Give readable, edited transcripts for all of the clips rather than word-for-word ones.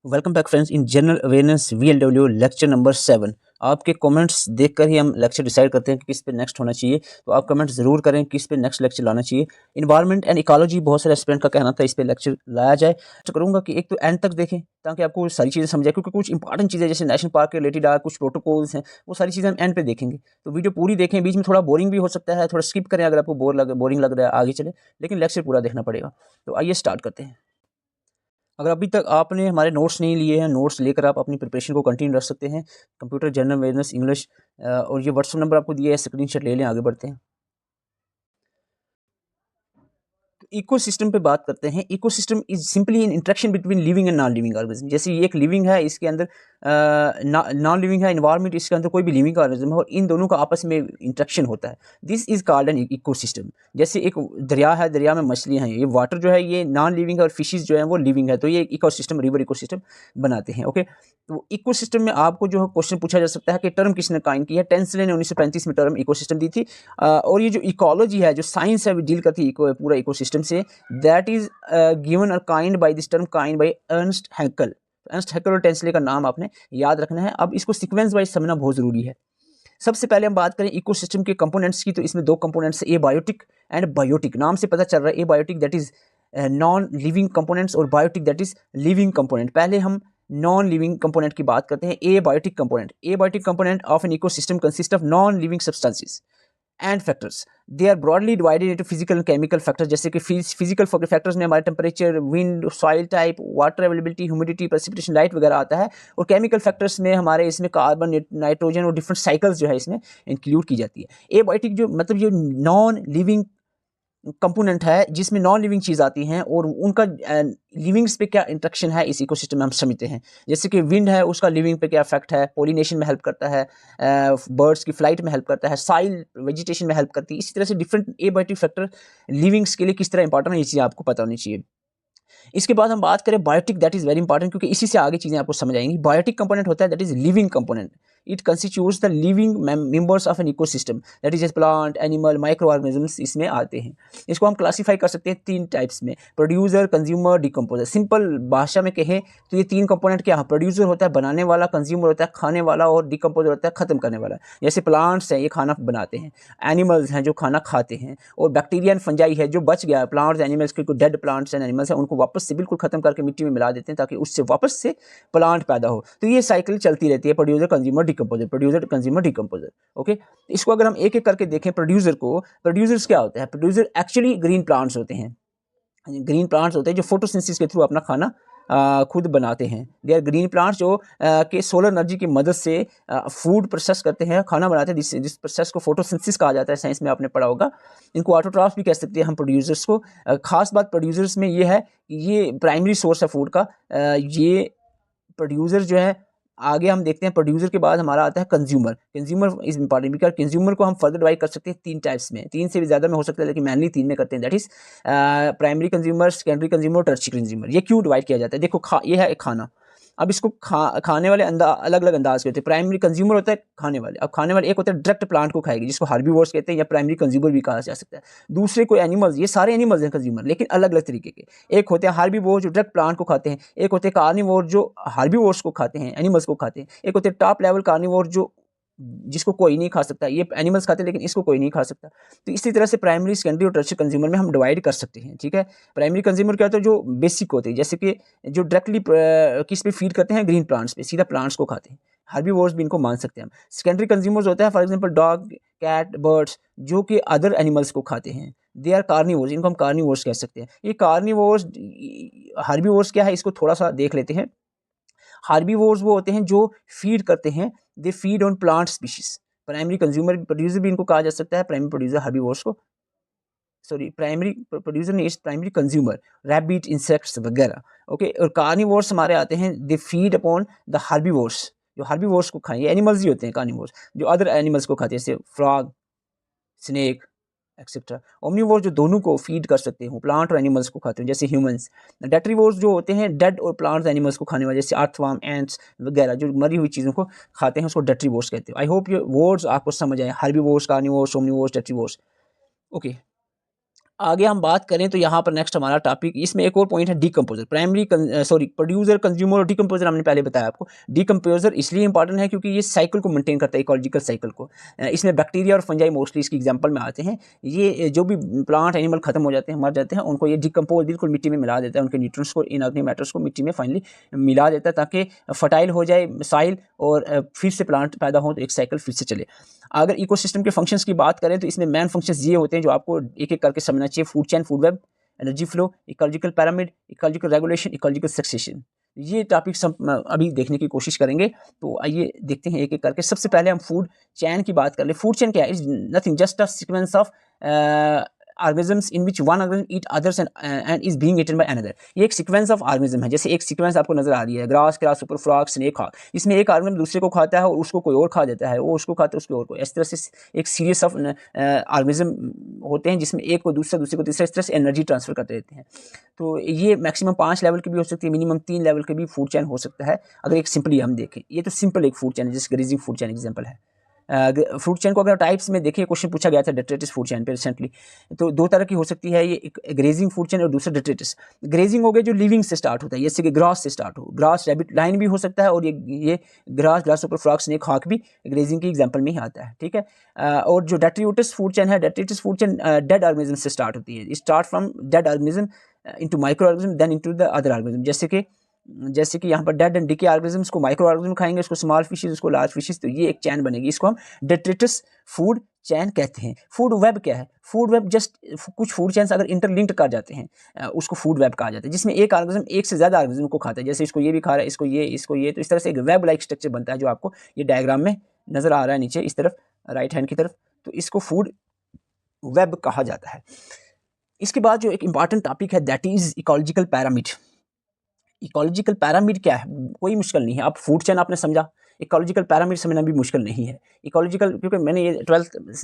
Welcome back friends in general awareness VLW lecture number 7। आपके comments देखकर ही हम lecture decide करते हैं कि किस पे नेक्स्ट होना चाहिए। तो आप कमेंट ज़रूर करें किस पे नेक्स्ट लेक्चर लाना चाहिए। इन्वायरमेंट एंड इकोलॉजी बहुत सारे एस्पिरेंट का कहना था इस पे लेक्चर लाया जाए। तो करूँगा कि एक तो एंड तक देखें ताकि आपको सारी चीज़ें समझाए, क्योंकि कुछ इंपॉर्टेंट चीज़ें जैसे नेशनल पार्क के रिलेटेड कुछ प्रोटोकॉल्स हैं, वो सारी चीज़ें हम एंड पे देखेंगे। तो वीडियो पूरी देखें, बीच में थोड़ा बोरिंग भी हो सकता है, थोड़ा स्किप करें अगर आपको बोरिंग लग रहा है, आगे चले, लेकिन लेक्चर पूरा देखना पड़ेगा। तो आइए स्टार्ट करते हैं। अगर अभी तक आपने हमारे नोट्स नहीं लिए हैं, नोट्स लेकर आप अपनी प्रिपरेशन को कंटिन्यू रख सकते हैं। कंप्यूटर जनरल अवेयरनेस इंग्लिश और ये व्हाट्सएप नंबर आपको दिया है, स्क्रीनशॉट ले लें, आगे बढ़ते हैं। इकोसिस्टम पे बात करते हैं। Ecosystem is simply in interaction between living and non living organism. जैसे ये एक लिविंग है, इसके अंदर नॉन लिविंग है इन्वायरमेंट, इसके अंदर कोई भी लिविंग ऑर्गेनिज्म है और इन दोनों का आपस में इंटरेक्शन होता है। This is called an ecosystem. जैसे एक दरिया है, दरिया में मछलियाँ हैं, ये वाटर जो है ये नॉन लिविंग है और फिशेज जो है वो लिविंग है, तो ये इकोसिस्टम, रिवर इकोसिस्टम बनाते हैं। ओके, तो इकोसिस्टम में आपको जो है क्वेश्चन पूछा जा सकता है कि टर्म किसने काइन की है। टेंसले ने 1935 में टर्म इकोसिस्टम दी थी। और ये जो इकोलॉजी है, जो साइंस है, वो डील करती है पूरा इकोसिस्टम से। दैट इज गिवन और coined by this term coined by Ernst Haeckel. Ernst Haeckel और टेंसले का नाम आपने याद रखना है। अब इसको सीक्वेंस वाइज समझना बहुत जरूरी है। सबसे पहले हम बात करें इकोसिस्टम के कंपोनेंट्स की, तो इसमें दो components abiotic and biotic. नाम से पता चल रहा है abiotic that is non living components और biotic that is living component. पहले हम नॉन लिविंग कंपोनेंट की बात करते हैं। Abiotic component. Abiotic component of an ecosystem consist of non living substances and factors. They are broadly divided into physical and chemical factors. जैसे कि physical factors में हमारे temperature, wind, soil type, water availability, humidity, precipitation, light वगैरह आता है। और chemical factors में हमारे इसमें कार्बन, नाइट्रोजन और डिफरेंट साइकिल्स जो है इसमें इंक्लूड की जाती है। एबायोटिक जो मतलब ये नॉन लिविंग कंपोनेंट है जिसमें नॉन लिविंग चीज़ आती हैं और उनका लिविंग्स पे क्या इंट्रैक्शन है इस इकोसिस्टम में हम समझते हैं। जैसे कि विंड है, उसका लिविंग पे क्या इफेक्ट है, पोलिनेशन में हेल्प करता है, बर्ड्स की फ्लाइट में हेल्प करता है, साइल वेजिटेशन में हेल्प करती है। इसी तरह से डिफरेंट एबायोटिक फैक्टर लिविंग्स के लिए किस तरह इंपॉर्टेंट है, ये चीज़ आपको पता होनी चाहिए। इसके बाद हम बात करें biotic, that is very important क्योंकि इसी से आगे चीजें आपको समझ आएंगी। बायोटिक कंपोनेंट होता है that is living component. It constitutes the living members of an ecosystem, that is plant, animal, micro organisms इसमें आते हैं। इसको हम क्लासीफाई कर सकते हैं तीन टाइप्स में: प्रोड्यूसर, कंज्यूमर, डिकम्पोजर। सिंपल भाषा में कहें तो ये तीन कंपोनेंट क्या है? प्रोड्यूसर होता है बनाने वाला, कंज्यूमर होता है खाने वाला और डिकम्पोजर होता है खत्म करने वाला। जैसे प्लांट्स हैं, ये खाना बनाते हैं, एनिमल्स हैं जो खाना खाते हैं, और बैक्टीरिया एंड फंजाई है जो बच गया है प्लांट्स एनिमल्स के, डेड प्लांट्स एंड एनिमल्स हैं उनको वापस से बिल्कुल खत्म करके मिट्टी में मिला देते हैं ताकि उससे वापस से प्लांट पैदा हो। तो ये साइकिल चलती रहती है, producer, consumer, decomposer, producer, consumer, decomposer. Okay, इसको अगर हम एक एक करके देखें प्रोड्यूसर को, प्रोड्यूसर्स क्या होते हैं? प्रोड्यूसर एक्चुअली ग्रीन प्लांट्स होते हैं। ग्रीन प्लांट्स होते हैं जो फोटोसिंथेसिस के थ्रू अपना खाना खुद बनाते हैं। दे आर ग्रीन प्लांट्स जो कि सोलर एनर्जी की मदद से फूड प्रोसेस करते हैं, खाना बनाते हैं, जिस प्रोसेस को फोटोसिंथेसिस कहा जाता है, साइंस में आपने पढ़ा होगा। इनको ऑटोट्रॉफ्स भी कह सकते हैं हम प्रोड्यूसर्स को। खास बात प्रोड्यूसर्स में ये है कि ये प्राइमरी सोर्स है फूड का। ये प्रोड्यूसर जो है, आगे हम देखते हैं प्रोड्यूसर के बाद हमारा आता है consumer. Consumer is important because consumer को हम फर्दर डिवाइड कर सकते हैं तीन टाइप्स में, तीन से भी ज़्यादा में हो सकता है लेकिन मैनली तीन में करते हैं। That is primary consumer, secondary consumer, tertiary consumer. ये क्यों डिवाइड किया जाता है? देखो ये है खाना। अब इसको खाने वाले अलग अलग अंदाज के होते हैं। प्राइमरी कंज्यूमर होता है खाने वाले। अब खाने वाले एक होता है डायरेक्ट प्लांट को खाएगी जिसको हार्बीवोर्स कहते हैं या प्राइमरी कंज्यूमर भी कहा जा सकता है। दूसरे कोई एनिमल्स, ये सारे एनिमल्स हैं कंज्यूमर लेकिन अलग अलग तरीके के। एक होते हैं हार्बीवोर जो डायरेक्ट प्लांट को खाते हैं, एक होते हैं कार्निवोर जो हार्बीवोर्स को खाते हैं, एनिमल्स को खाते हैं, एक होते हैं टॉप लेवल कार्निवोर जो जिसको कोई नहीं खा सकता। ये एनिमल्स खाते हैं लेकिन इसको कोई नहीं खा सकता। तो इसी तरह से प्राइमरी, सेकेंडरी और टर्शियरी कंज्यूमर में हम डिवाइड कर सकते हैं। ठीक है, प्राइमरी कंज्यूमर क्या होता है? जो बेसिक होते हैं, जैसे कि जो डायरेक्टली किस पे फीड करते हैं? ग्रीन प्लांट्स पे, सीधा प्लांट्स को खाते हैं। हार्बीवोर्स भी इनको मान सकते हैं हम। सेकेंडरी कंज्यूमर्स होता है for example dog, cat, birds जो कि अदर एनिमल्स को खाते हैं। दे आर कार्निवोर्स, इनको हम कार्निवोर्स कह सकते हैं। ये कार्निवोर्स, हार्बीवोर्स क्या है इसको थोड़ा सा देख लेते हैं। हार्बीवोर्स वो होते हैं जो फीड करते हैं, they feed on plant species. Primary consumer, producer भी इनको कहा जा सकता है, प्राइमरी प्रोड्यूसर हार्बीवोर्स को। सॉरी, प्राइमरी प्रोड्यूसर नहीं, प्राइमरी कंज्यूमर, रैबिट, इंसेक्ट्स वगैरह। ओके, और कार्निवोर्स हमारे आते हैं, they feed upon the herbivores, जो हार्बीवोर्स को खाएं। ये एनिमल्स ही होते हैं कार्निवोर्स, जो अदर एनिमल्स को खाते हैं जैसे फ्रॉग, स्नेक एक्सेट्रा। ओमनीवोर जो दोनों को फीड कर सकते हैं, प्लांट और एनिमल्स को खाते हैं जैसे ह्यूमंस। डेट्रीवोर्स जो होते हैं डेड और प्लांट्स एनिमल्स को खाने वाले, जैसे अर्थवर्म, एंट्स वगैरह जो मरी हुई चीज़ों को खाते हैं, उसको डेट्रीवोर्स कहते हैं। आई होप ये वर्ड्स आपको समझ आए, हार्बीवोर्स, कार्निवोर्स, ओमनीवोर्स, डेट्रीवोर्स। ओके, आगे हम बात करें तो यहाँ पर नेक्स्ट हमारा टॉपिक, इसमें एक और पॉइंट है डीकम्पोजर, प्रोड्यूसर, कंज्यूमर और डीकम्पोजर हमने पहले बताया आपको। डीकम्पोजर इसलिए इंपॉर्टेंट है क्योंकि ये साइकिल को मेंटेन करता है, इकोलॉजिकल साइकिल को। इसमें बैक्टीरिया और फंजाई मोस्टली इसकी एग्जांपल में आते हैं। ये जो भी प्लांट एनिमल खत्म हो जाते हैं, मर जाते हैं, उनको ये डीकम्पोज बिल्कुल मिट्टी में मिला देता है, उनके न्यूट्रिएंट्स को, इनऑर्गेनिक मैटर्स को मिट्टी में फाइनली मिला देता है ताकि फर्टाइल हो जाए सॉइल और फिर से प्लांट पैदा हो तो एक साइकिल फिर से चले। अगर इकोसिस्टम के फंक्शंस की बात करें तो इसमें मेन फंक्शंस ये होते हैं जो आपको एक एक करके समझना चाहिए। Food chain, food web, energy flow, ecological pyramid, ecological regulation, ecological succession, ये टॉपिक्स हम अभी देखने की कोशिश करेंगे। तो आइए देखते हैं एक एक करके। सबसे पहले हम फूड चेन की बात कर ले। फूड चेन क्या है? Is nothing just a sequence of organisms in which one organism eat others and is being eaten by another। ये एक सीक्वेंस ऑफ ऑर्गेनिज्म है। जैसे एक सीक्वेंस आपको नजर आ रही है, grass, grasshopper, frog, snake, hog. इसमें एक ऑर्गेनिज्म दूसरे को खाता है और उसको कोई और खा देता है, वो उसको खाता है उसको और को। इस तरह से एक सीरीज ऑफ ऑर्गेनिज्म होते हैं जिसमें एक को दूसरा, दूसरे को तीसरा, इस तरह से एनर्जी ट्रांसफर करते रहते हैं। तो ये मैक्सिमम 5 लेवल की भी हो सकती है, मिनिमम 3 लेवल के भी फूड चेन हो सकता है अगर एक सिंपली हम देखें। ये तो सिंपल एक फूड चेन है, जैसे ग्रेजिंग फूड चेन एग्जाम्पल है। फूड चेन को अगर टाइप्स में देखें, क्वेश्चन पूछा गया था डेट्रेटिस फूड चेन पे रिसेंटली, तो 2 तरह की हो सकती है, ये एक ग्रेजिंग फूड चेन और दूसरा डेट्रेटिस। ग्रेजिंग हो गया जो लिविंग से स्टार्ट होता है, जैसे कि ग्रास से स्टार्ट हो, ग्रास, रैबिट, लाइन भी हो सकता है, और ये grass, grasshopper, frog, snake, hoc भी ग्रेजिंग की एग्जाम्पल में ही आता है, ठीक है। और जो डेट्रिटिस फूड चेन है, detritus food chain dead organism से स्टार्ट होती है। Start from dead organism into micro organism then into the other organism. जैसे कि यहाँ पर डेड एंड डिके ऑर्गेनिज्म्स को माइक्रो ऑर्गेनिज्म खाएंगे, उसको स्मॉल फिशेस, उसको लार्ज फिशेस, तो ये एक चैन बनेगी। इसको हम डेट्रिटिस फूड चैन कहते हैं। फूड वेब क्या है? फूड वेब जस्ट कुछ फूड चैन्स अगर इंटरलिंक्ड कर जाते हैं उसको फूड वेब कहा जाता है, जिसमें एक ऑर्गेनिज्म एक से ज़्यादा ऑर्गेनिज्म को खाता है। जैसे इसको ये भी खा रहा है, इसको ये, तो इस तरह से एक वेब लाइक स्ट्रक्चर बनता है जो आपको ये डायग्राम में नजर आ रहा है नीचे इस तरफ, राइट हैंड की तरफ। तो इसको फूड वेब कहा जाता है। इसके बाद जो एक इंपॉर्टेंट टॉपिक है that is ecological pyramid. Ecological pyramid क्या है? कोई मुश्किल नहीं है। आप फूड चेन आपने समझा, इकोलॉजिकल पैरामिड समझना भी मुश्किल नहीं है। इकोलॉजिकल, क्योंकि मैंने ये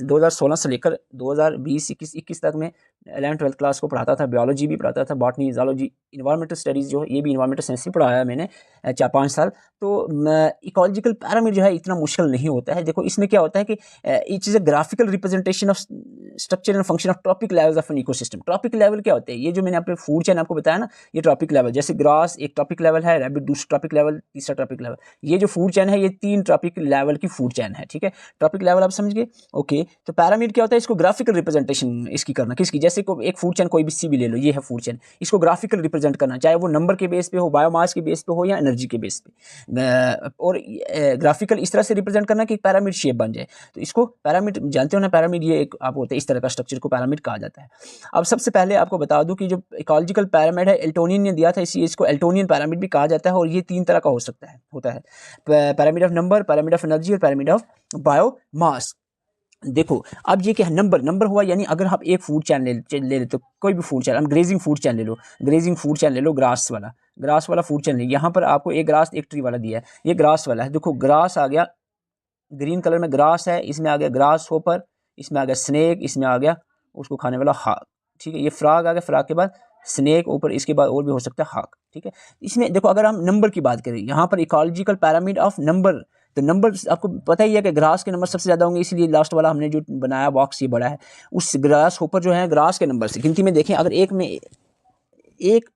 2016 से लेकर 2020-21 तक में 11th-12th क्लास को पढ़ाता था, बायोलॉजी भी पढ़ाता था, बॉटनी, ज़ूलॉजी, इन्वायरमेंटल स्टडीज़ जो है ये भी इन्वायरमेंटल साइंस ही पढ़ाया है मैंने 4-5 साल। तो इकोलॉजिकल पैरामिड जो है इतना मुश्किल नहीं होता है। देखो इसमें क्या होता है कि it is a graphical representation of structure and function of trophic levels of an ecosystem. Trophic level क्या होते हैं? ये जो मैंने अपने फूड चेन आपको बताया ना, ये ट्रॉपिक लेवल, जैसे ग्रास एक ट्रॉपिक लेवल है, रैबिट दूसरा ट्रॉपिक लेवल, तीसरा ट्रॉपिक लेवल। ये जो फूड चेन है ये 3 ट्रॉपिक लेवल की फूड चेन है, ठीक है। ट्रॉपिक लेवल आप समझ गए, ओके। तो पैरामिड क्या होता है? इसको ग्राफिकल रिप्रेजेंटेशन इसकी करना, किसकी? जैसे को एक फूड चेन कोई भी सी भी ले लो, ये है फूड चेन, इसको ग्राफिकल रिप्रेजेंट करना, चाहे वो नंबर के बेस पे हो, बायोमास के बेस पे हो, या एनर्जी के बेस पे, और ग्राफिकल इस तरह से रिप्रेजेंट करना कि पैरामिड शेप बन जाए। तो इसको पैरामिड जानते हो ना, पैरामिड ये एक आप होता है इस तरह का स्ट्रक्चर को पैरामिड कहा जाता है। अब सबसे पहले आपको बता दूं कि जो इकोलॉजिकल पैरामिड है एल्टोनियन ने दिया था, इसी इसको एल्टोनियन पैरामिड भी कहा जाता है, और ये 3 तरह का होता है pyramid of number, pyramid of energy और पैरामिड ऑफ बायोमास। देखो अब ये क्या है, नंबर हुआ, यानी अगर आप एक फूड चैन ले ले तो कोई भी फूड चैन, हम ग्रेजिंग फूड चैन ले लो, ग्रास वाला फूड चैन ले। यहाँ पर आपको एक ग्रास एक ट्री वाला दिया है, ये ग्रास वाला है। देखो ग्रास आ गया, ग्रीन कलर में ग्रास है, इसमें आ गया ग्रास होपर, इसमें आ गया स्नेक, इसमें आ गया उसको खाने वाला हाक, ठीक है। ये फ्रॉग आ गया, फ्रॉग के बाद स्नेक ऊपर, इसके बाद और भी हो सकता है हाक, ठीक है। इसमें देखो अगर हम नंबर की बात करें, यहाँ पर इकोलॉजिकल पैरामिड ऑफ नंबर, तो नंबर आपको पता ही है कि ग्रास के नंबर सबसे ज़्यादा होंगे, इसलिए लास्ट वाला हमने जो बनाया बॉक्स ये बड़ा है। उस ग्रास होपर जो है ग्रास के नंबर से गिनती में देखें, अगर एक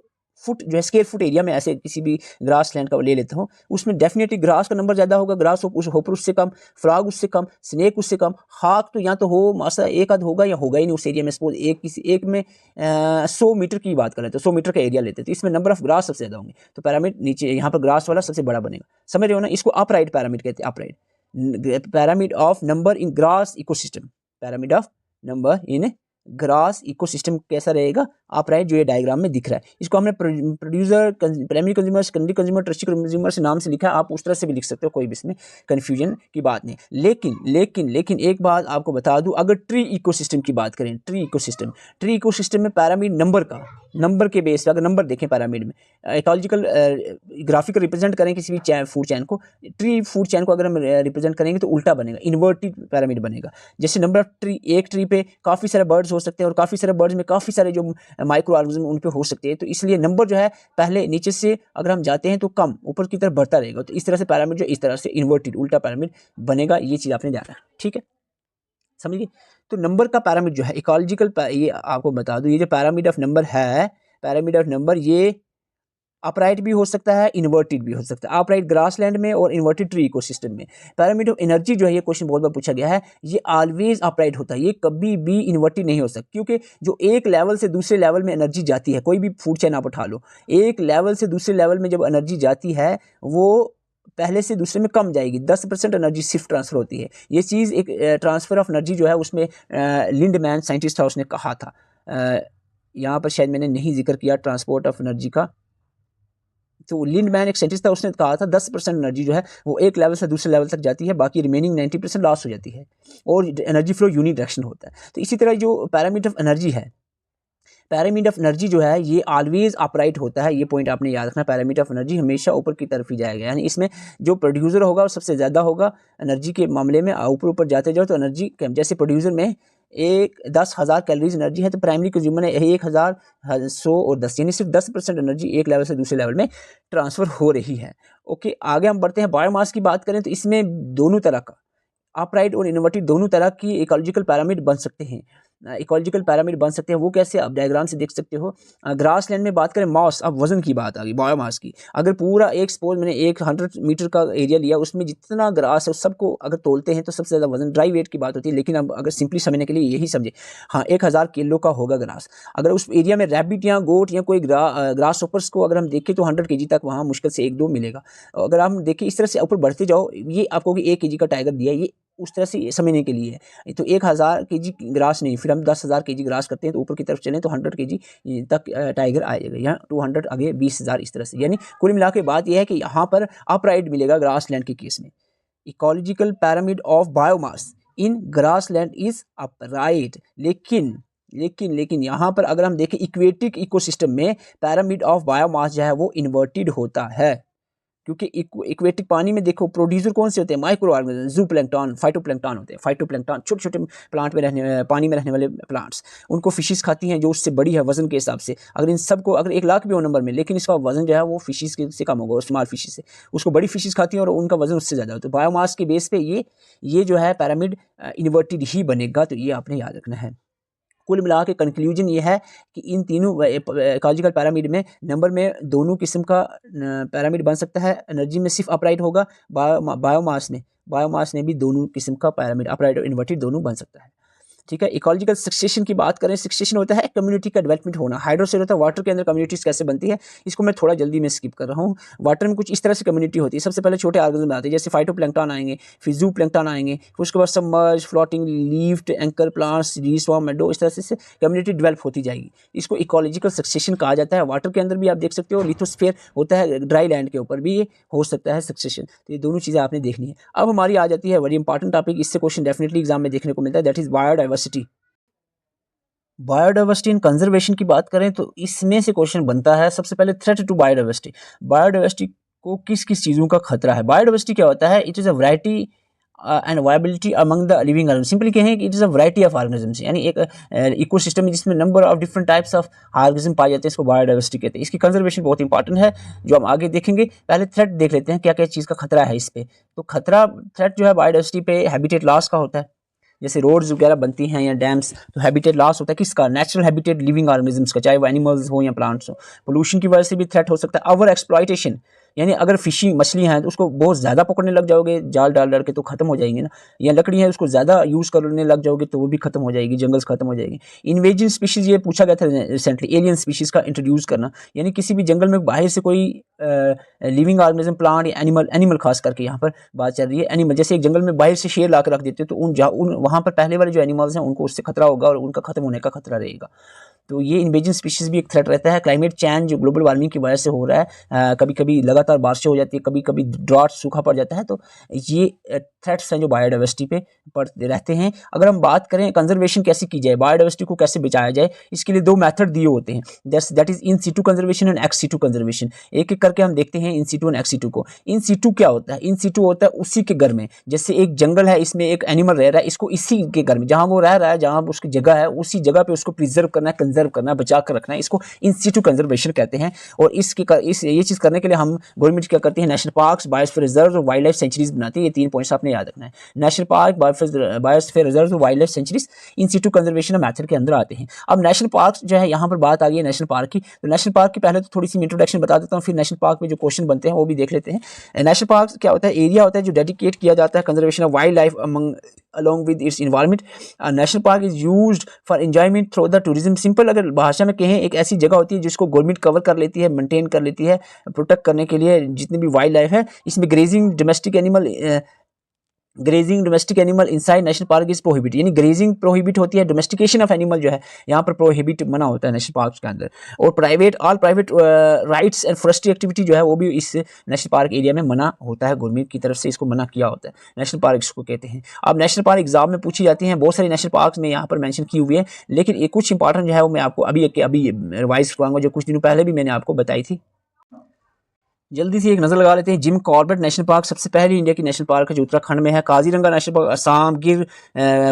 फुट जो है स्क्वायर फुट एरिया में ऐसे किसी भी ग्रास लैंड का ले लेता हूँ, उसमें डेफिनेटली ग्रास का नंबर ज़्यादा होगा, ग्रास होपर उससे कम, फ्रॉग उससे कम, स्नेक उससे कम, हाक तो या तो हो मासा एक आध होगा या होगा ही नहीं उस एरिया में। सपोज एक में 100 मीटर की बात करें तो 100 मीटर का एरिया लेते हैं, तो इसमें नंबर ऑफ ग्रास सबसे ज़्यादा होंगे, तो पैरामिड नीचे यहाँ पर ग्रास वाला सबसे बड़ा बनेगा। समझ रहे हो ना? इसको अपराइट पैरामिड कहते हैं, upright pyramid of number in grass ecosystem. Pyramid of number in grass ecosystem कैसा रहेगा? अपराइट, जो ये डायग्राम में दिख रहा है। इसको हमने producer, primary consumer, secondary consumer, tertiary consumer से नाम से लिखा है, आप उस तरह से भी लिख सकते हो, कोई भी इसमें कन्फ्यूजन की बात नहीं। लेकिन एक बात आपको बता दूं, अगर ट्री इकोसिस्टम की बात करें, ट्री इकोसिस्टम में पैरामिड नंबर के बेस पर, अगर नंबर देखें पैरामिड में, इकोलॉजिकल ग्राफिकल रिप्रेजेंट करें किसी भी फूड चैन को, ट्री फूड चैन को अगर हम रिप्रेजेंट करेंगे तो उल्टा बनेगा, इन्वर्टेड पैरामिड बनेगा। जैसे नंबर ऑफ ट्री, एक ट्री पे काफ़ी सारे बर्ड्स हो सकते हैं, और काफ़ी सारे बर्ड्स में काफ़ी सारे जो माइक्रो ऑर्गेनिज्म उन पे हो सकते हैं, तो इसलिए नंबर जो है पहले नीचे से अगर हम जाते हैं तो कम, ऊपर की तरफ बढ़ता रहेगा। तो इस तरह से पैरामिड जो इस तरह से इन्वर्टेड उल्टा पैरामिड बनेगा, ये चीज़ आपने ध्यान रखना, ठीक है, समझिए। तो नंबर का पैरामीटर जो है इकोलॉजिकल, ये आपको बता दूं, ये जो पैरामीटर ऑफ नंबर है, पैरामीटर ऑफ नंबर ये अपराइट भी हो सकता है, इन्वर्टेड भी हो सकता है, अपराइट ग्रासलैंड में और इन्वर्टेड ट्री इकोसिस्टम में। पैरामीटर ऑफ एनर्जी जो है, ये क्वेश्चन बहुत बार पूछा गया है, ये ऑलवेज अपराइट होता है, ये कभी भी इन्वर्टेड नहीं हो सकता, क्योंकि जो एक लेवल से दूसरे लेवल में एनर्जी जाती है, कोई भी फूड चेन आप उठा लो, एक लेवल से दूसरे लेवल में जब एनर्जी जाती है वो पहले से दूसरे में कम जाएगी, 10% एनर्जी सिर्फ ट्रांसफर होती है। ये चीज़ एक ट्रांसफर ऑफ एनर्जी जो है उसमें लिंडमैन साइंटिस्ट था, उसने कहा था, यहाँ पर शायद मैंने नहीं जिक्र किया ट्रांसपोर्ट ऑफ एनर्जी का, तो लिंडमैन एक साइंटिस्ट था, उसने कहा था 10% एनर्जी जो है वो एक लेवल से दूसरे लेवल तक जाती है, बाकी रिमेनिंग 90% लॉस हो जाती है और एनर्जी फ्लो यूनी डायरेक्शन होता है। तो इसी तरह जो पैरामीटर ऑफ एनर्जी है, पैरामीटर ऑफ एनर्जी जो है ये ऑलवेज अपराइट होता है, ये पॉइंट आपने याद रखना, पैरामीटर ऑफ एनर्जी हमेशा ऊपर की तरफ ही जाएगा, यानी इसमें जो प्रोड्यूसर होगा वो सबसे ज़्यादा होगा एनर्जी के मामले में, ऊपर ऊपर जाते जाओ तो एनर्जी कम, जैसे प्रोड्यूसर में 10,000 कैलोरीज एनर्जी है तो प्राइमरी कंज्यूमर है 1,100 और 10, यानी सिर्फ 10% एनर्जी एक लेवल से दूसरे लेवल में ट्रांसफ़र हो रही है। ओके, आगे हम बढ़ते हैं। बायोमास की बात करें तो इसमें दोनों तरह का अपराइट और इन्वर्टेड दोनों तरह की इकोलॉजिकल पैरामीटर बन सकते हैं, इकोलॉजिकल पैरामीटर बन सकते हैं। वो कैसे, आप डायग्राम से देख सकते हो। ग्रास लैंड में बात करें मास, अब वजन की बात आ गई बायोमास की। अगर पूरा एक सपोज मैंने 100 मीटर का एरिया लिया, उसमें जितना ग्रास है उस सबको अगर तोलते हैं तो सबसे ज़्यादा वजन ड्राई वेट की बात होती है, लेकिन अब अगर सिंपली समझने के लिए यही समझे, हाँ 1000 किलो का होगा ग्रास। अगर उस एरिया में रैबिट या गोट या कोई ग्रास होपर्स को अगर हम देखें तो 100 kg तक वहाँ मुश्किल से 1-2 मिलेगा। अगर हम देखें इस तरह से ऊपर बढ़ते जाओ, ये आपको 1 kg का टाइगर दिया, ये उस तरह से समझने के लिए है। तो 1000 kg ग्रास नहीं, फिर हम 10,000 kg ग्रास करते हैं तो ऊपर की तरफ चलें तो 100 kg तक टाइगर आएगा, या 200 आगे 20,000 इस तरह से। यानी कुल मिला के बात यह है कि यहाँ पर अपराइट मिलेगा ग्रास लैंड के केस में। Ecological pyramid of biomass in grass land is upright, लेकिन यहाँ पर अगर हम देखें इक्वेटिक इकोसिस्टम में पैरामिड ऑफ बायोमास जो है वो इन्वर्टेड होता है, क्योंकि इक्वेटिक पानी में देखो प्रोड्यूसर कौन से होते हैं, माइक्रो ऑर्गेनिज्म, जूप्लैंक्टन, फाइटोप्लैंक्टन होते हैं। फाइटोप्लैंक्टन छोटे छोटे प्लांट में रहने, पानी में रहने वाले प्लांट्स, उनको फिशेस खाती हैं जो उससे बड़ी है वजन के हिसाब से। अगर इन सबको अगर 1 लाख भी हो नंबर में, लेकिन इसका वजन जो है वो फिशेस से कम होगा, स्मॉल फिशेस से, उसको बड़ी फिशेस खाती हैं और उनका वजन उससे ज़्यादा होता है। बायोमास के बेस पे ये जो है पैरामिड इन्वर्टेड ही बनेगा, तो ये आपने याद रखना है। कुल मिला के कंक्लूजन ये है कि इन तीनों इकोलॉजिकल पैरामिड में नंबर में दोनों किस्म का पैरामिड बन सकता है। एनर्जी में सिर्फ अपराइट होगा, बायोमास में भी दोनों किस्म का पैरामिड अपराइट और इन्वर्टेड दोनों बन सकता है। ठीक है। इकोलॉजिकल सक्सेशन की बात करें, सक्सेशन होता है कम्युनिटी का डेवलपमेंट होना। हाइड्रोसेल होता है वाटर के अंदर कम्युनिटीज़ कैसे बनती है, इसको मैं थोड़ा जल्दी में स्किप कर रहा हूँ। वाटर में कुछ इस तरह से कम्युनिटी होती है। सबसे पहले छोटे ऑर्गेनिज्म आते हैं, जैसे फाइटोप्लैंक्टन आएंगे, फिर जूप्लैंक्टन आएंगे, फिर उसके बाद सबमर्ज, फ्लोटिंग, लीफ्ड, एंकर प्लांट्स, रीस्वार्म, मेडो, इस तरह से कम्युनिटी डेवलप होती जाएगी। इसको इकोलॉजिकल सक्सेशन कहा जाता है। वाटर के अंदर भी आप देख सकते हो, लिथोस्फीयर होता है, ड्राई लैंड के ऊपर भी ये हो सकता है सक्सेशन। तो ये दोनों चीज़ें आपने देखनी है। अब हमारी आ जाती है वेरी इंपॉर्टेंट टॉपिक, इससे क्वेश्चन डेफिनेटली एग्जाम में देखने को मिलता है, that is biodiversity. Biodiversity and conservation की बात करें तो इसमें से क्वेश्चन बनता है सबसे पहले थ्रेट टू बायोडाइवर्सिटी। बायोडाइवर्सिटी को किस किस चीज़ों का खतरा है। बायोडाइवर्सिटी क्या होता है, it is a variety and viability among the living organism. Simply कहें कि it is a variety of organisms, यानी एक इकोसिस्टम में जिसमें number of different types of organism पाए जाते हैं, इसको बायोडाइवर्सिटी कहते हैं। इसकी कंजर्वेशन बहुत इंपॉर्टेंट है, जो हम आगे देखेंगे। पहले थ्रेट देख लेते हैं क्या क्या चीज़ का खतरा है इस पे। तो थ्रेट जो है बायोडाइवर्सिटी पे हैबिटेट लॉस का होता है, जैसे रोड्स वगैरह बनती हैं या डैम्स, तो हैबिटेट लॉस होता है किसका, नेचुरल हैबिटेट लिविंग ऑर्गेनिजम्स का, चाहे वो एनिमल्स हो या प्लांट्स हो। पोल्यूशन की वजह से भी थ्रेट हो सकता है। ओवर एक्सप्लॉयटेशन, यानी अगर फिशिंग मछलियाँ हैं तो उसको बहुत ज़्यादा पकड़ने लग जाओगे जाल डाल के तो ख़त्म हो जाएंगी ना, या लकड़ी है उसको ज़्यादा यूज़ करने लग जाओगे तो वो भी ख़त्म हो जाएगी, जंगल्स ख़त्म हो जाएंगे। इन्वेजन स्पीशीज़, ये पूछा गया था रिसेंटली, एलियन स्पीशीज़ का इंट्रोड्यूस करना, यानी किसी भी जंगल में बाहर से कोई लिविंग ऑर्गेनिज्म, प्लांट या एनिमल खास करके यहाँ पर बात चल रही है एनिमल, जैसे एक जंगल में बाहर से शेर ला कर रख देते हो तो वहाँ पर पहले वाले जो एनिमल्स हैं उनको उससे खतरा होगा और उनका खत्म होने का खतरा रहेगा। तो ये इन्वेजन स्पीशीज़ भी एक थ्रेट रहता है। क्लाइमेट चेंज जो ग्लोबल वार्मिंग की वजह से हो रहा है, कभी कभी लगातार बारिशें हो जाती है, कभी कभी ड्रॉट सूखा पड़ जाता है, तो ये थ्रेट्स हैं जो बायोडाइवर्सिटी पे पड़ते रहते हैं। अगर हम बात करें कंजर्वेशन कैसे की जाए, बायोडाइवर्सिटी को कैसे बचाया जाए, इसके लिए 2 मेथड दिए होते हैं, that is in situ conservation and ex situ conservation. एक एक करके हम देखते हैं in situ and ex situ को। इन सीटू क्या होता है, इन सीटू होता है उसी के घर में, जैसे एक जंगल है, इसमें एक एनिमल रह रहा है, इसको इसी के घर में जहाँ वो रह रहा है, जहाँ उसकी जगह है, उसी जगह पे उसको प्रिजर्व करना है, प्रिजर्व करना है, बचा कर रखना है, इसको इन सिटू कंजर्वेशन कहते हैं। और ये चीज़ करने के लिए हम गवर्नमेंट क्या करती है, नेशनल पार्क्स, बायोस्फीयर रिजर्व और वाइल्ड लाइफ सेंचुरीज बनाती है। ये 3 पॉइंट्स आपने याद रखना है। नेशनल पार्क, बायोस्फीयर रिजर्व और वाइल्ड लाइफ सेंचुरीज इन सिटू कंजर्वेशन मेथड के अंदर आते हैं। अब नेशनल पार्क जो है, यहाँ पर बात आ गई है नेशनल पार्क की, तो नेशनल पार्क की पहले तो थोड़ी सी इंट्रोडक्शन बता देता हूँ, फिर नेशनल पार्क में जो क्वेश्चन बनते हैं वो भी देख लेते हैं। नेशनल पार्क क्या होता है, एरिया होता है जो डेडिकेट किया जाता है conservation of wild life along with its environment. A national park is used for enjoyment through the tourism. Simple अगर भाषा में कहें, एक ऐसी जगह होती है जिसको गवर्नमेंट कवर कर लेती है, मेंटेन कर लेती है, प्रोटेक्ट करने के लिए जितनी भी वाइल्ड लाइफ है। इसमें grazing domestic animal inside national park is prohibit, यानी ग्रेजिंग प्रोहिबिट होती है, डोमेस्टिकेशन ऑफ एनिमल जो है यहाँ पर प्रोहिबिट मना होता है नेशनल पार्क के अंदर। और all private rights and forestry activity जो है वो भी इस नेशनल पार्क एरिया में मना होता है, गवर्नमेंट की तरफ से इसको मना किया होता है। नेशनल पार्क इसको कहते हैं। अब नेशनल पार्क एग्जाम में पूछी जाती हैं, बहुत सारी नेशनल पार्क में यहाँ पर मेंशन की हुई है, लेकिन एक कुछ इंपॉर्टेंट जो है वो मैं आपको अभी रिवाइज करवाऊंगा, जो कुछ दिनों पहले भी मैंने आपको बताई थी। जल्दी से एक नज़र लगा लेते हैं। जिम कॉर्बेट नेशनल पार्क सबसे पहली इंडिया की नेशनल पार्क है जो उत्तराखंड में है। काजीरंगा नेशनल पार्क असम, गिर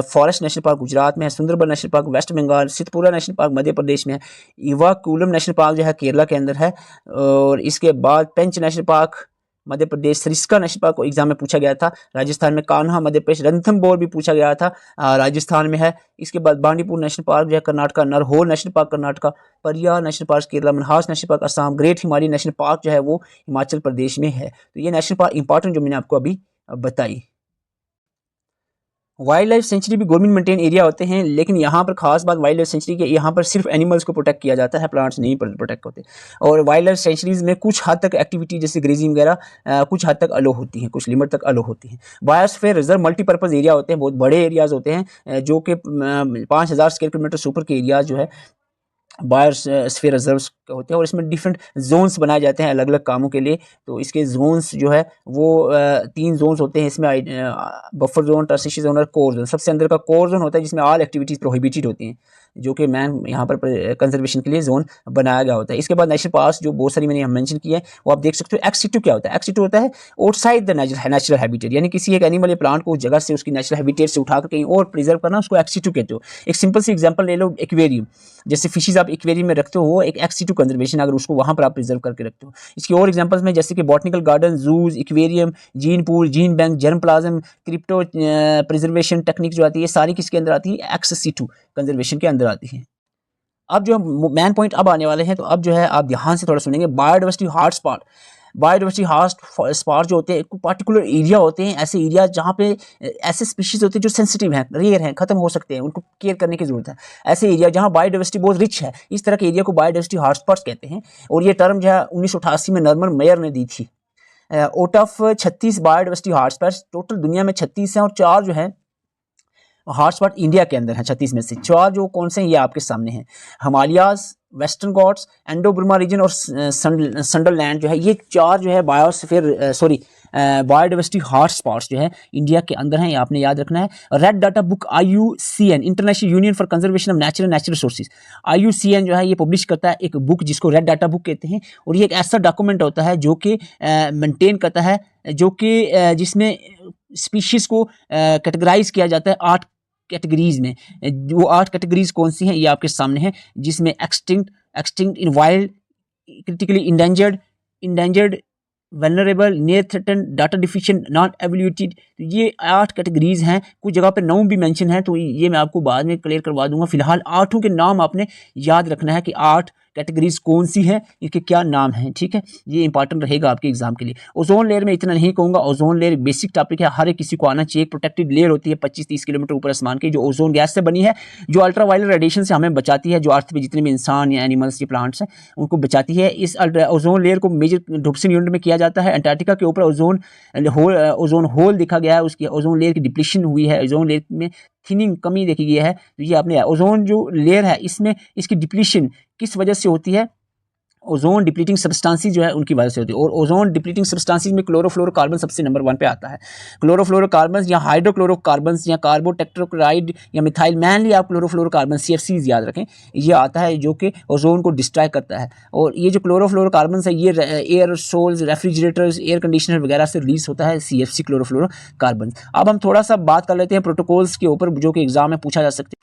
फॉरेस्ट नेशनल पार्क गुजरात में है। Sundarban national park West Bengal, Sitpura national park Madhya Pradesh में है। इवाकुलम नेशनल पार्क जो है केरला के अंदर है। और इसके बाद पेंच नेशनल पार्क मध्य प्रदेश, सरिस्का नेशनल पार्क को एग्जाम में पूछा गया था राजस्थान में, कान्हा मध्य प्रदेश, रणथंबोर भी पूछा गया था राजस्थान में है। इसके बाद बांडीपुर नेशनल पार्क जो है Karnataka, नरहोल national park Karnataka, Pariyar national park Kerala, Manhas national park Assam, great Himalaya national park जो है वो हिमाचल प्रदेश में है। तो ये नेशनल पार्क इंपॉर्टेंट जो मैंने आपको अभी बताई। वाइल्ड लाइफ सेंचुरी भी गवर्नमेंट मेंटेन एरिया होते हैं, लेकिन यहाँ पर खास बात वाइल्ड लाइफ सेंचुरी के, यहाँ पर सिर्फ एनिमल्स को प्रोटेक्ट किया जाता है, प्लांट्स नहीं प्रोटेक्ट होते। और वाइल्ड लाइफ सेंचुरीज में कुछ हद तक एक्टिविटी जैसे ग्रेजिंग वगैरह कुछ हद तक अलो होती हैं, कुछ लिमिट तक अलो होती हैं। बायोस्फीयर रिजर्व मल्टीपर्पज़ एरिया होते हैं, बहुत बड़े एरियाज होते हैं, जो कि 5000 स्क्वायर किलोमीटर से ऊपर के एरियाज जो है बायोस्फीयर रिजर्व्स होते हैं। और इसमें डिफरेंट जोन्स बनाए जाते हैं अलग अलग कामों के लिए। तो इसके जोन्स जो है वो 3 जोन्स होते हैं इसमें, बफर जोन, ट्रांजिशन जोन और कोर जोन। सबसे अंदर का कोर जोन होता है जिसमें ऑल एक्टिविटीज़ प्रोहिबिटेड होती हैं, जो कि मैन यहाँ पर कंजर्वेशन के लिए जोन बनाया गया होता है। इसके बाद नेशनल पार्क जो बहुत सारी मैंने यहाँ मेंशन किया है वो आप देख सकते हो। एक्स2 क्या होता है, एक्स2 होता है आउटसाइड द नेचुरल हैबिटेट, यानी किसी एक एनिमल या प्लांट को उस जगह से उसकी नेचुरल हैबिटेट से उठाकर कहीं और प्रिजर्व करना, उसको एक्स2 कहते हो। एक सिंपल सी एग्जांपल ले लो, एक्वेरियम, जैसे फिशेज आप एक्वेरियम में रखते हो, वो एक एक्स2 कंजर्वेशन, अगर उसको वहाँ पर आप प्रिजर्व करके रखते हो। इसकी और एग्जांपल्स में जैसे कि botanical garden, zoos, aquarium, gene pool, gene bank, germplasm, crypto preservation technique जो आती है, सारी किसके अंदर आती है, एक्स2 कंजर्वेशन के अंदर आती है। अब जो मेन पॉइंट अब आने वाले हैं, तो अब जो है आप ध्यान से थोड़ा सुनेंगे। बायोडाइवर्सिटी हॉटस्पॉट, बायोडाइवर्सिटी हॉटस्पॉट जो होते हैं एक पार्टिकुलर एरिया होते हैं, ऐसे एरिया जहाँ पे ऐसे स्पीशीज होते हैं जो सेंसिटिव हैं, रेयर हैं, खत्म हो सकते हैं, उनको केयर करने की जरूरत है। ऐसे एरिया जहाँ बायोडाइवर्सिटी बहुत रिच है, इस तरह के एरिया को बायोडाइवर्सिटी हॉटस्पॉट्स कहते हैं। और ये टर्म जो है 1988 में नॉर्मन मेयर ने दी थी। Out of 36 biodiversity hotspots, total दुनिया में 36 हैं, और 4 जो है हॉटस्पॉट इंडिया के अंदर है। 36 में से 4 जो कौन से हैं ये आपके सामने हैं। Himalayas, western Ghats, Indo Burma region और संडरलैंड जो है, ये 4 जो है बायोडाइवर्सिटी हॉटस्पॉट्स जो है इंडिया के अंदर हैं, ये आपने याद रखना है। Red data book IUCN, international union for conservation of natural resources, IUCN जो है ये पब्लिश करता है एक बुक जिसको रेड डाटा बुक कहते हैं। और ये एक ऐसा डॉक्यूमेंट होता है जो कि मेंटेन करता है, जो कि जिसमें स्पीशीज़ को कैटेगराइज किया जाता है 8 कैटेगरीज में। वो 8 कैटेगरीज कौन सी हैं ये आपके सामने हैं, जिसमें extinct in wild, critically endangered, vulnerable, near threatened, data deficient, not evaluated. ये 8 कैटेगरीज हैं। कुछ जगह पे 9 भी मेंशन है, तो ये मैं आपको बाद में क्लियर करवा दूंगा। फिलहाल 8 के नाम आपने याद रखना है कि 8 कैटेगरीज कौन सी है, इनके क्या नाम हैं, ठीक है। ये इंपॉर्टेंट रहेगा आपके एग्जाम के लिए। ओजोन लेयर में इतना नहीं कहूँगा, ओजोन लेयर बेसिक टॉपिक है, हर एक किसी को आना चाहिए। प्रोटेक्टेड लेयर होती है 25-30 किलोमीटर ऊपर आसमान की, जो ओजोन गैस से बनी है, जो अल्ट्रावायलेट रेडिएशन से हमें बचाती है, जो अर्थ पे जितने भी इंसान या एनिमल्स या प्लांट्स हैं उनको बचाती है। इस ओजोन लेयर को मेजर डोप्सिन यूनिट में किया जाता है। अंटार्कटिका के ऊपर ओजोन होल देखा गया है, उसकी ओजोन लेयर की डिप्लीशन हुई है, ओजोन लेयर में थिनिंग कमी देखी गई है। तो ये आपने ओजोन जो लेयर है इसमें इसकी डिप्लीशन किस वजह से होती है, ओजोन डिप्लीटिंग सब्सटेंसेस जो है उनकी वजह से होती है। और ओजोन डिप्लीटिंग सब्सटेंसेस में क्लोरोफ्लोरोकार्बन सबसे नंबर 1 पे आता है। क्लोरोफ्लोरोकार्बन या हाइड्रोक्लोरोकार्बन या कार्बोटेट्राक्लोराइड या मिथाइल, मेनली आप क्लोरोफ्लोरोकार्बन CFCs याद रखें, ये आता है जो कि ओजोन को डिस्ट्रॉय करता है। और ये जो क्लोरोफ्लोरोकार्बन है ये एयरसोल्स, रेफ्रिजरेटर्स, एयर कंडीशनर वगैरह से रिलीज होता है CFC क्लोरोफ्लोरोकार्बन। अब हम थोड़ा सा बात कर लेते हैं प्रोटोकॉल्स के ऊपर जो कि एग्जाम में पूछा जा सकते हैं।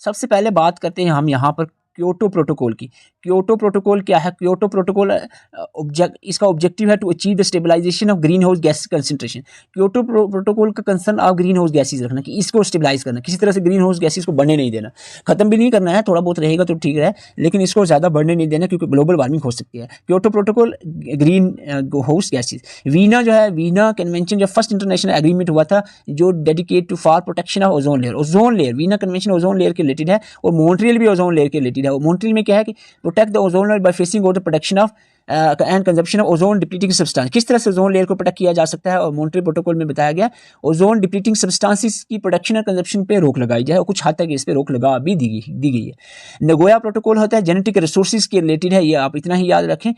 सबसे पहले बात करते हैं हम यहाँ पर क्योटो प्रोटोकॉल की। क्योटो प्रोटोकॉल क्या है? क्योटो प्रोटोकॉल इसका ऑब्जेक्टिव है to achieve the stabilisation of greenhouse gas concentration. Kyoto protocol का कंसर्न आप ग्रीन हाउस गैसेज रखना कि इसको स्टेबलाइज करना, किसी तरह से ग्रीन हाउस गैसेज को बढ़ने नहीं देना, खत्म भी नहीं करना है, थोड़ा बहुत रहेगा तो ठीक है, लेकिन इसको ज़्यादा बढ़ने नहीं देना क्योंकि ग्लोबल वार्मिंग हो सकती है। Kyoto protocol greenhouse gases. Vienna जो है, वीना कन्वेंशन जो फर्स्ट इंटरनेशनल एग्रीमेंट हुआ था जो dedicate to for protection of ozone layer. Ozone layer, Vienna convention ozone layer के रिलेटेड है और मॉन्ट्रियल भी ओजोन लेयर के रिलेटेड है। मॉन्ट्रियल में क्या है कि protect the ozone layer by phasing out the protection of and consumption of ozone depleting substance. किस तरह से ओजोन लेयर को प्रोटेक्ट किया जा सकता है, और मॉन्ट्रियल प्रोटोकॉल में बताया गया ओजोन डिप्लीटिंग सब्सटेंसेस की प्रोडक्शन और कंजप्शन पे रोक लगाई जाए, और कुछ हद तक इस पे रोक लगा भी दी गई है। नगोया प्रोटोकॉल होता है जेनेटिक रिसोर्सेज के रिलेटेड है, ये आप इतना ही याद रखें।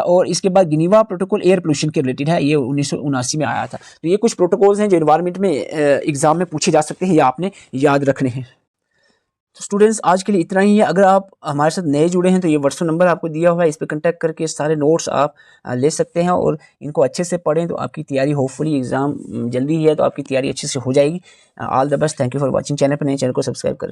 और इसके बाद जिनेवा प्रोटोकॉल एयर पोल्यूशन के रिलेटेड है, ये 1979 में आया था। तो ये कुछ प्रोटोकॉल्स हैं जो एनवायरनमेंट में एग्जाम में पूछे जा सकते हैं, ये आपने याद रखने हैं। तो स्टूडेंट्स आज के लिए इतना ही है। अगर आप हमारे साथ नए जुड़े हैं तो ये व्हाट्सएप नंबर आपको दिया हुआ है, इस पर कांटेक्ट करके सारे नोट्स आप ले सकते हैं और इनको अच्छे से पढ़ें तो आपकी तैयारी, होपफुली एग्ज़ाम जल्दी ही है तो आपकी तैयारी अच्छे से हो जाएगी। All the best, thank you for watching. Channel पर नए, चैनल को सब्सक्राइब करें।